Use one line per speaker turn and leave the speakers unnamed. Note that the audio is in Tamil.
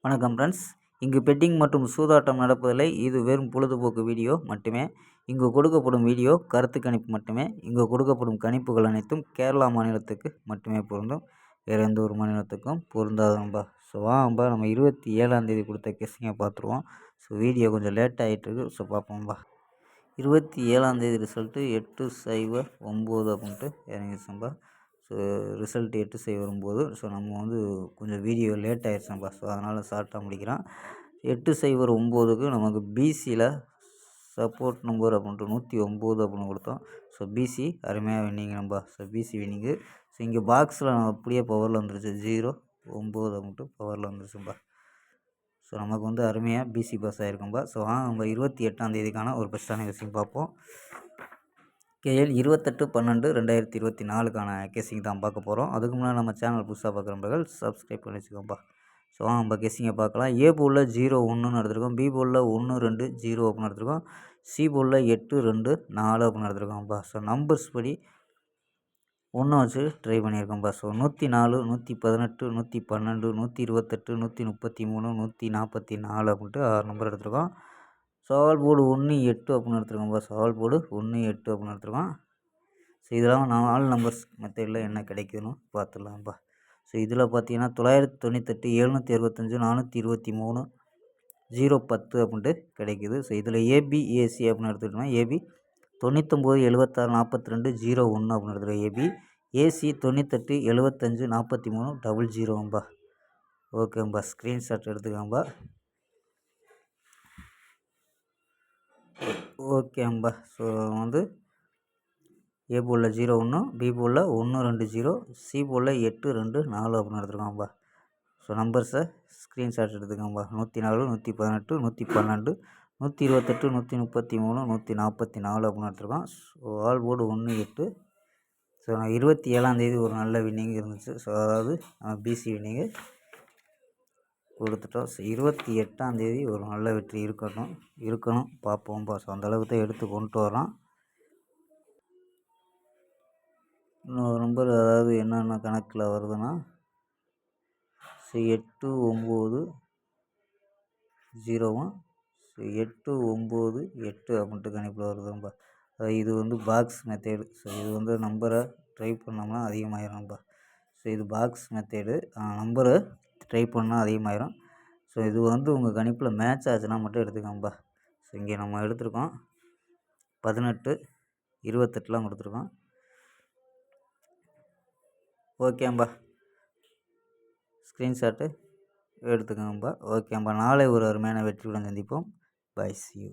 வணக்கம் ஃப்ரெண்ட்ஸ். இங்கு பெட்டிங் மற்றும் சூதாட்டம் நடப்பதில்லை. இது வெறும் பொழுதுபோக்கு வீடியோ மட்டுமே. இங்கு கொடுக்கப்படும் வீடியோ கருத்து கணிப்பு மட்டுமே. இங்கு கொடுக்கப்படும் கணிப்புகள் அனைத்தும் கேரளா மாநிலத்துக்கு மட்டுமே பொருந்தும். வேறு எந்த ஒரு மாநிலத்துக்கும் பொருந்தாதும்பா. ஸோ வாங்கப்பா, நம்ம 27ஆம் தேதி கொடுத்த கெஸ்ஸிங்கை பார்த்துருவோம். ஸோ வீடியோ கொஞ்சம் லேட் ஆகிட்டுருக்கு. ஸோ பார்ப்போம்பா. 27ஆம் தேதி ரிசல்ட்டு 809 அப்படின்ட்டு இறங்கிடுச்சும்பா. So result 809. ஸோ நம்ம வந்து கொஞ்சம் வீடியோ லேட் ஆகிடுச்சோம்பா. ஸோ அதனால் ஷார்ட்டாக முடிக்கிறோம். 809க்கு நமக்கு பிசியில் சப்போர்ட் நம்பர் அப்படின்ட்டு 109 அப்படின்னு கொடுத்தோம். ஸோ பிசி அருமையாக winning number. So PC winning. So இங்கே பாக்ஸில் அப்படியே பவரில் வந்துருச்சு 09 அப்படின்ட்டு பவரில் வந்துருச்சும்பா. ஸோ நமக்கு வந்து அருமையாக பிசி பாஸ் ஆகிருக்கும்பா. ஸோ நம்ம 28ஆம் தேதிக்கான ஒரு பெஸ்ட்டான கெஸ்ஸிங் பார்ப்போம். கேஎல் 28/12/2024க்கான கெஸ்ஸிங் தான் பார்க்க போகிறோம். அதுக்கு முன்னாடி நம்ம சேனல் புதுசாக பார்க்குறவர்கள் சப்ஸ்கிரைப் பண்ணி வச்சுக்கோப்பா. ஸோ நம்ம கெஸ்ஸிங்கை பார்க்கலாம். ஏ போலில் 0-1 எடுத்திருக்கோம். பி போலில் 1-2-0 அப்படின்னு எடுத்திருக்கோம். சி போலில் 8-2-4 அப்படின்னு எடுத்திருக்கோம்ப்பா. ஸோ நம்பர்ஸ் படி 1 வச்சு ட்ரை பண்ணியிருக்கோம்ப்பா. ஸோ 104, 118, 112, 128, 133, 144 அப்படின்ட்டு 6 நம்பர் எடுத்திருக்கோம். சவால் போர்டு 1-8 அப்படின்னு எடுத்துருக்கோம்ப்பா. சவால் போர்டு 1-8 அப்படின்னு எடுத்துருக்கோம். ஸோ இதெல்லாம் 4 நம்பர்ஸ் மெத்தடில் என்ன கிடைக்குதுன்னு பார்த்துடலாம்ப்பா. ஸோ இதில் பார்த்தீங்கன்னா 998, 765, 423, 010 அப்படின்ட்டு கிடைக்குது. ஸோ இதில் ஏபி ஏசி அப்படின்னு எடுத்துக்கிட்டோம்னா ஏபி 99, 76, 42, 01 அப்படின்னு எடுத்துருக்கோம் ஏபி. ஏசி 98, 75, 43, 00ம்பா. ஓகேம்பா, ஸ்க்ரீன்ஷாட் எடுத்துக்கோம்பா. ஓகேம்பா. ஸோ வந்து ஏ போலில் 0-1, பி போலில் 1-2-0, சி போலில் 8-2-4 அப்படின்னு எடுத்துருக்கோம்ப்பா. ஸோ நம்பர்ஸை ஸ்க்ரீன்ஷாட் எடுத்துக்கோம்பா. 104, 118, 112, 128, 133, 144 அப்படின்னு எடுத்துருக்கோம். So all board 1-8. ஸோ 27ஆம் தேதி ஒரு நல்ல வின்னிங் இருந்துச்சு. ஸோ அதாவது பிசி வின்னிங்கு கொடுத்துட்டோம். ஸோ 28ஆம் தேதி ஒரு நல்ல வெற்றி இருக்கணும் பார்ப்போம்ப்பா. ஸோ அந்தளவுக்கு தான் எடுத்து கொண்டு வரோம். இன்னொரு நம்பர் அதாவது என்னென்ன கணக்கில் வருதுன்னா 890 ஸோ 898 அப்படின்ட்டு கணிப்பில் வருதும்பா. இது வந்து பாக்ஸ் மெத்தேடு. ஸோ இது வந்து நம்பரை ட்ரை பண்ணோம்னா அதிகமாகிடும்ப்பா. ஸோ இது பாக்ஸ் மெத்தேடு. நம்பரை ட்ரை பண்ணால் அதிகமாகிடும். ஸோ இது வந்து உங்கள் கணிப்பில் மேட்ச் ஆச்சுன்னா மட்டும் எடுத்துக்கோம்பா. ஸோ இங்கே நம்ம எடுத்திருக்கோம் 18, 28லாம் கொடுத்துருக்கோம். ஓகேம்பா, ஸ்க்ரீன்ஷாட்டு எடுத்துக்கோங்கப்பா. ஓகேம்பா, நாளை ஒரு அருமையான வெற்றியுடன் சந்திப்போம். Bye, see you.